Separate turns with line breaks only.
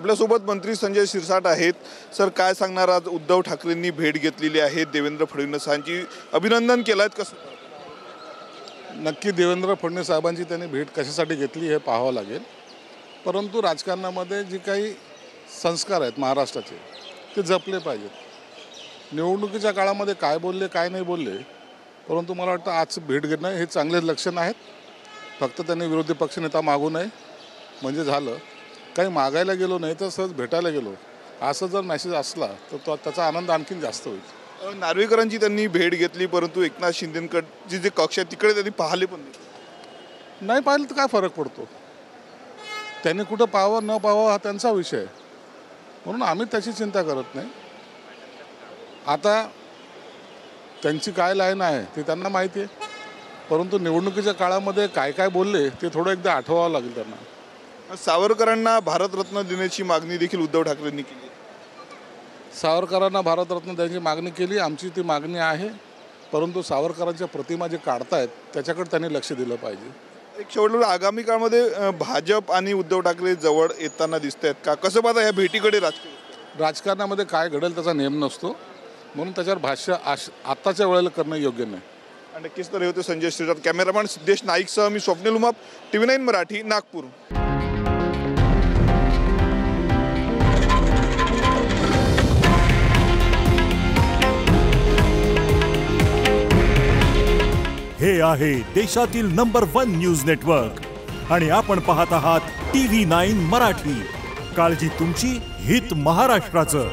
आपल्यासोबत मंत्री संजय शिरसाट आहेत। सर, काय सांगणार, आज उद्धव ठाकरेंनी भेट घेतलेली आहे, देवेंद्र फडणवीसांची अभिनंदन केलं आहे, कसं?
नक्की देवेंद्र फडणवीस साहेबांची त्यांनी भेट कशासाठी घेतली हे पाहावं लागेल। परंतु राजकारणामध्ये जी काही संस्कार आहेत महाराष्ट्राचे ते जपले पाहिजेत। निवडणुकीच्या काळामध्ये काय बोलले काय नाही बोलले, परंतु मला वाटतं आज भेट घेणं हे चांगले लक्षण आहेत। फक्त त्यांनी विरोधी पक्षनेता मागू नये म्हणजे झालं, काही मागायला गेलो नाही तर सहज भेटायला गेलो असं जर मेसेज असला तर त्याचा आनंद आणखीन जास्त होईल।
नार्वेकरांची त्यांनी भेट घेतली, परंतु एकनाथ शिंदेंकडची जे कक्ष आहे तिकडे त्यांनी पाहिले पण
नाही पाहिलं तर काय फरक पडतो? त्यांनी कुठं पाहावं न पाहावं हा त्यांचा विषय आहे, म्हणून आम्ही त्याची चिंता करत नाही। आता त्यांची काय लाईन आहे ते त्यांना माहिती आहे, परंतु निवडणुकीच्या काळामध्ये काय काय बोलले ते थोडं एकदा आठवावं लागेल त्यांना।
सावरकरांना भारतरत्न देण्याची मागणी देखील उद्धव ठाकरेंनी केली।
सावरकरांना भारतरत्न द्यायची मागणी केली, आमची ती मागणी आहे, परंतु सावरकरांच्या प्रतिमा जे काढतायत त्याच्याकडे त्यांनी लक्ष दिलं पाहिजे।
एक शेवटला, आगामी काळामध्ये भाजप आणि उद्धव ठाकरे जवळ येताना दिसत आहेत का? कसं पाहता या भेटीकडे?
राजकारणामध्ये काय घडेल त्याचा नेम नसतो, म्हणून त्याच्यावर भाष्य आत्ताच्या वेळेला करणं योग्य नाही।
आणि नक्कीच तर हे होते संजय शिरसाट। कॅमेरामॅन सिद्धेश नाईकसह मी स्वप्नील उमाप, TV9 मराठी, नागपूर।
हे आहे देशातील नंबर 1 न्यूज नेटवर्क आणि आपण पाहत आहात TV9 मराठी। काळजी तुमची, हित महाराष्ट्राचं।